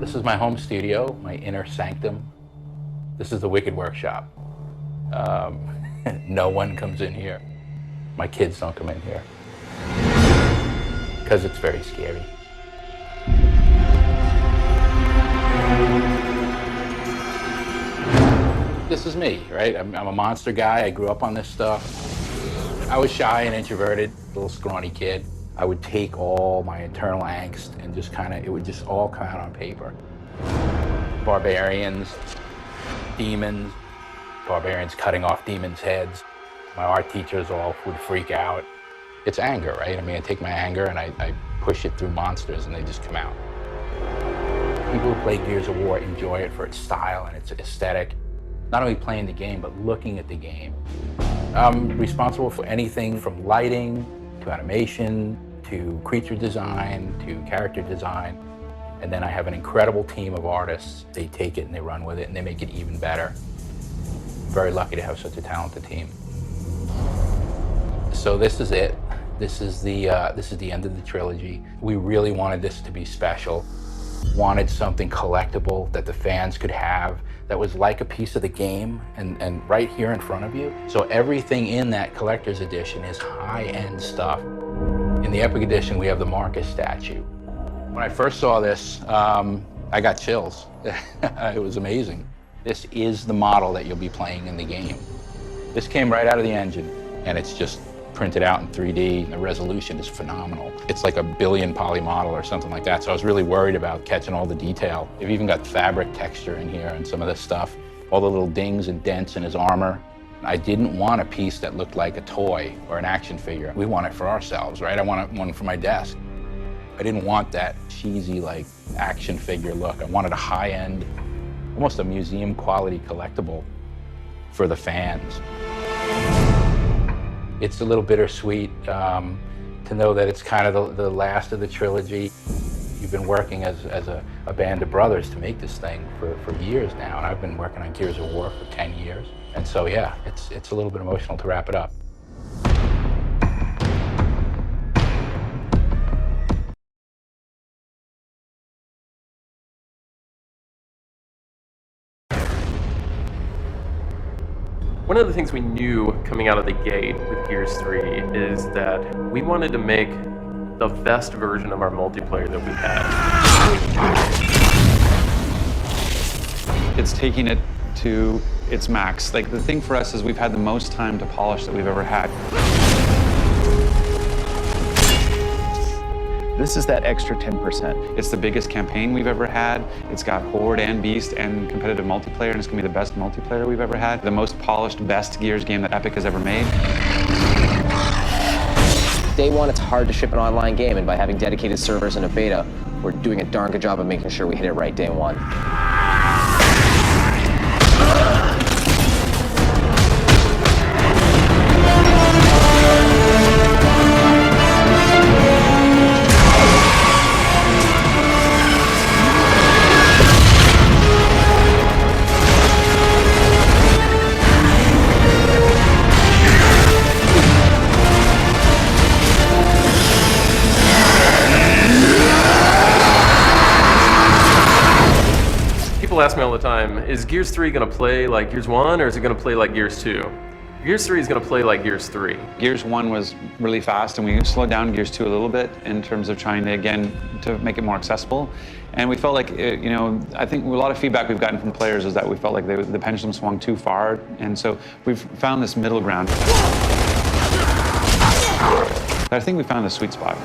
This is my home studio, my inner sanctum. This is the Wicked Workshop. No one comes in here. My kids don't come in here. Because it's very scary. This is me, right? I'm a monster guy. I grew up on this stuff. I was shy and introverted, little scrawny kid. I would take all my internal angst and just it would just all come out on paper. Barbarians, demons, barbarians cutting off demons' heads. My art teachers all would freak out. It's anger, right? I mean, I take my anger and I push it through monsters and they just come out. People who play Gears of War enjoy it for its style and its aesthetic. Not only playing the game, but looking at the game. I'm responsible for anything from lighting, to animation, to creature design, to character design. And then I have an incredible team of artists. They take it and they run with it and they make it even better. I'm very lucky to have such a talented team. So this is it. This is the end of the trilogy. We really wanted this to be special. Wanted something collectible that the fans could have that was like a piece of the game and right here in front of you. So everything in that collector's edition is high-end stuff. In the Epic Edition, we have the Marcus statue. When I first saw this, I got chills. It was amazing. This is the model that you'll be playing in the game. This came right out of the engine, and it's just printed out in 3D, and the resolution is phenomenal. It's like a 1 billion poly model or something like that, so I was really worried about catching all the detail. They've even got fabric texture in here and some of this stuff, all the little dings and dents in his armor. I didn't want a piece that looked like a toy or an action figure. We want it for ourselves, right? I want one for my desk. I didn't want that cheesy, like, action figure look. I wanted a high-end, almost a museum quality collectible for the fans. It's a little bittersweet to know that it's kind of the last of the trilogy. You've been working as a band of brothers to make this thing for years now, and I've been working on Gears of War for 10 years. And so, yeah, it's a little bit emotional to wrap it up. One of the things we knew coming out of the gate with Gears 3 is that we wanted to make the best version of our multiplayer that we had. It's taking it to its max. Like, the thing for us is we've had the most time to polish that we've ever had. This is that extra 10%. It's the biggest campaign we've ever had. It's got Horde and Beast and competitive multiplayer, and it's gonna be the best multiplayer we've ever had. The most polished, best Gears game that Epic has ever made. Day one, it's hard to ship an online game, and by having dedicated servers and a beta, we're doing a darn good job of making sure we hit it right day one. People ask me all the time, is Gears 3 going to play like Gears 1 or is it going to play like Gears 2? Gears 3 is going to play like Gears 3. Gears 1 was really fast, and we slowed down Gears 2 a little bit in terms of trying to, again, to make it more accessible. And we felt like, you know, I think a lot of feedback we've gotten from players is that we felt like the pendulum swung too far. And so we've found this middle ground. I think we found the sweet spot.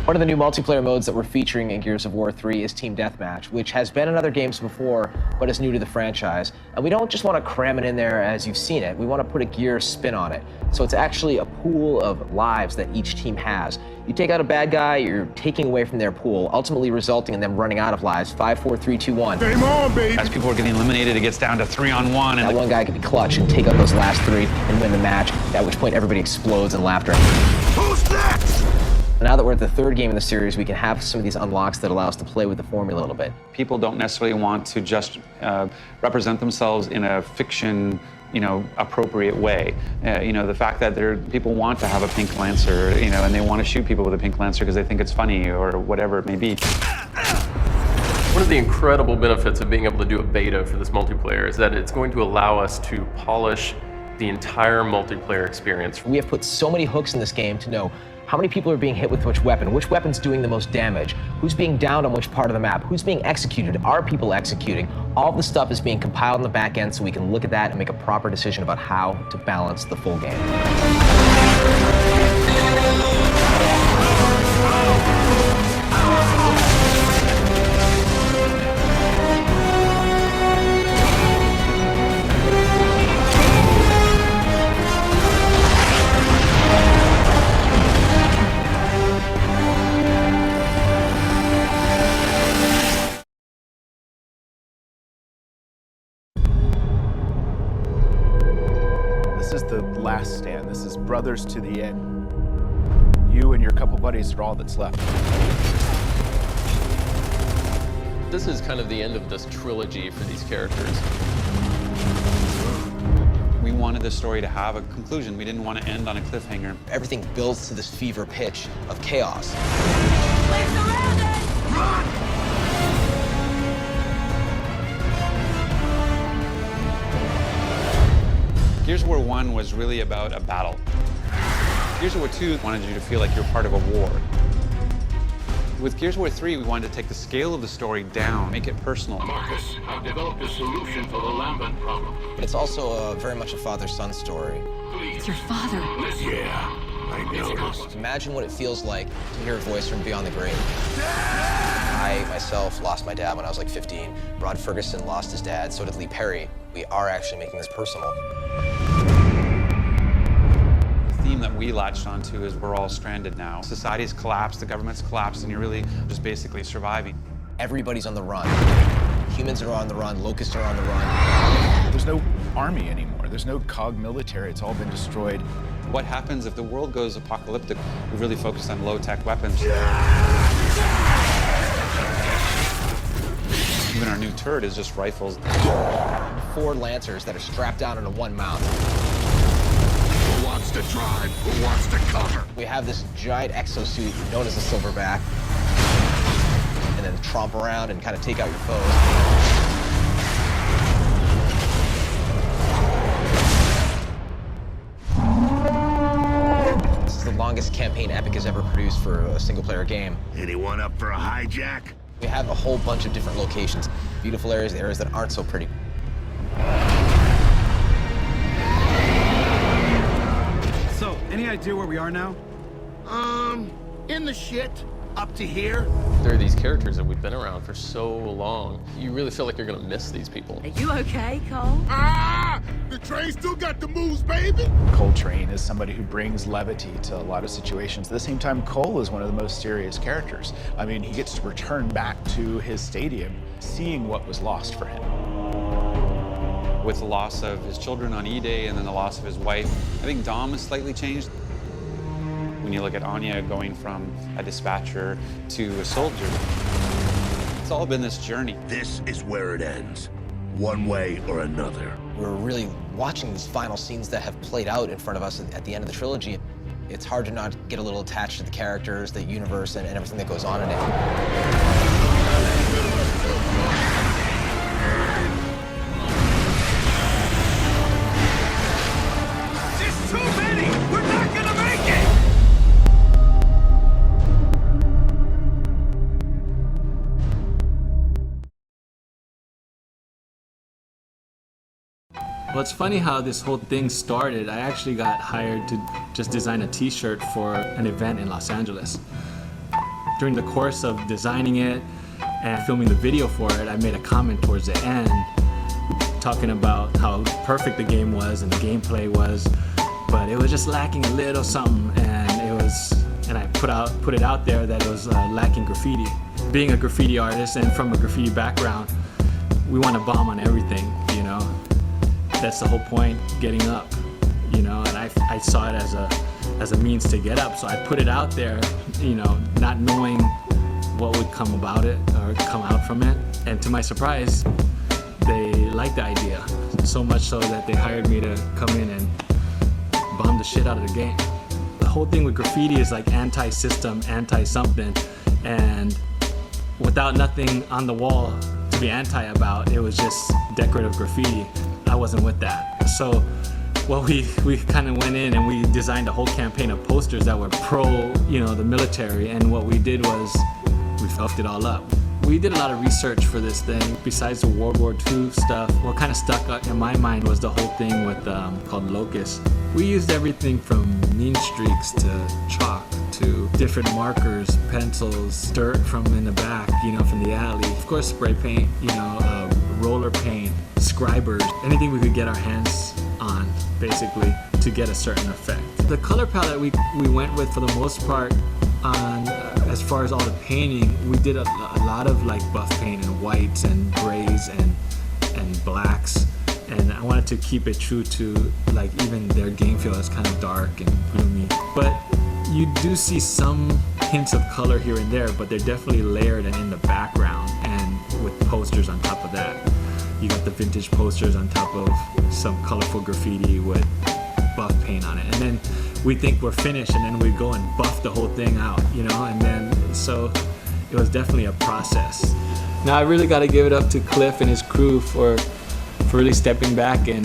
One of the new multiplayer modes that we're featuring in Gears of War 3 is Team Deathmatch, which has been in other games before, but is new to the franchise. And we don't just want to cram it in there as you've seen it. We want to put a Gears spin on it. So it's actually a pool of lives that each team has. You take out a bad guy, you're taking away from their pool, ultimately resulting in them running out of lives. 5, 4, 3, 2, 1. Game on, baby! As people are getting eliminated, it gets down to 3-on-1. And that one guy could be clutch and take out those last 3 and win the match, at which point everybody explodes in laughter. Who's next? Now that we're at the third game in the series, we can have some of these unlocks that allow us to play with the formula a little bit. People don't necessarily want to just represent themselves in a fiction, appropriate way. The fact that people want to have a pink Lancer, and they want to shoot people with a pink Lancer because they think it's funny or whatever it may be. One of the incredible benefits of being able to do a beta for this multiplayer is that it's going to allow us to polish the entire multiplayer experience. We have put so many hooks in this game to know how many people are being hit with which weapon's doing the most damage, who's being downed on which part of the map, who's being executed, are people executing. All the stuff is being compiled in the back end so we can look at that and make a proper decision about how to balance the full game. This is the last stand. This is brothers to the end. You and your couple buddies are all that's left. This is kind of the end of this trilogy for these characters. We wanted the story to have a conclusion. We didn't want to end on a cliffhanger. Everything builds to this fever pitch of chaos. Gears of War 1 was really about a battle. Gears of War 2 wanted you to feel like you're part of a war. With Gears of War 3, we wanted to take the scale of the story down, make it personal. Marcus, I've developed a solution for the Lambent problem. It's also very much a father-son story. Please. Your father. Yeah, I noticed. Imagine what it feels like to hear a voice from beyond the grave. I myself lost my dad when I was like 15. Rod Ferguson lost his dad, so did Lee Perry. We are actually making this personal. The theme that we latched onto is we're all stranded now. Society's collapsed, the government's collapsed, and you're really just basically surviving. Everybody's on the run. Humans are on the run, locusts are on the run. There's no army anymore. There's no cog military. It's all been destroyed. What happens if the world goes apocalyptic? We really focused on low-tech weapons. Even our new turret is just rifles. 4 Lancers that are strapped down into one mount. Who wants to drive? Who wants to cover? We have this giant exosuit known as the Silverback, and then tromp around and kind of take out your foes. This is the longest campaign Epic has ever produced for a single-player game. Anyone up for a hijack? We have a whole bunch of different locations. Beautiful areas, areas that aren't so pretty. So, any idea where we are now? In the shit. Up to here. There are these characters that we've been around for so long. You really feel like you're gonna miss these people. Are you okay, Cole? Ah! The train still got the moves, baby! Coltrane is somebody who brings levity to a lot of situations. At the same time, Cole is one of the most serious characters. I mean, he gets to return back to his stadium, seeing what was lost for him. With the loss of his children on E-Day and then the loss of his wife, I think Dom has slightly changed. When you look at Anya going from a dispatcher to a soldier, it's all been this journey. This is where it ends. One way or another. We're really watching these final scenes that have played out in front of us at the end of the trilogy. It's hard to not get a little attached to the characters, the universe, and everything that goes on in it. Well, it's funny how this whole thing started. I actually got hired to just design a t-shirt for an event in Los Angeles. During the course of designing it and filming the video for it, I made a comment towards the end talking about how perfect the game was and the gameplay was, but it was just lacking a little something, and I put it out there that it was lacking graffiti. Being a graffiti artist and from a graffiti background, we want to bomb on everything, you know. That's the whole point, getting up, you know, and I saw it as as a means to get up. So I put it out there, you know, not knowing what would come about it or come out from it. And to my surprise, they liked the idea, so much so that they hired me to come in and bomb the shit out of the game. The whole thing with graffiti is like anti-system, anti-something, and without nothing on the wall to be anti about, it was just decorative graffiti. I wasn't with that. So well, we kind of went in and we designed a whole campaign of posters that were pro, you know, the military, and what we did was we fucked it all up. We did a lot of research for this thing. Besides the World War II stuff, what kind of stuck in my mind was the whole thing with called Locust. We used everything from mean streaks to chalk to different markers, pencils, dirt from in the back, you know, from the alley. Of course, spray paint, you know, roller paint, scribers, anything we could get our hands on, basically, to get a certain effect. The color palette we went with, for the most part, on as far as all the painting, we did a lot of like buff paint and whites and grays and blacks, and I wanted to keep it true to like even their game feel is kind of dark and gloomy. But you do see some hints of color here and there, but they're definitely layered and in the background, and with posters on top of that. You got the vintage posters on top of some colorful graffiti with buff paint on it, and then we think we're finished, and then we go and buff the whole thing out, you know, and then so it was definitely a process. Now I really got to give it up to Cliff and his crew for really stepping back and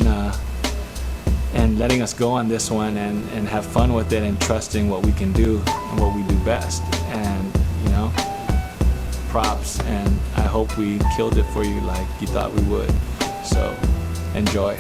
letting us go on this one and have fun with it and trusting what we can do and what we do best. And you know, props, and I hope we killed it for you like you thought we would. So enjoy.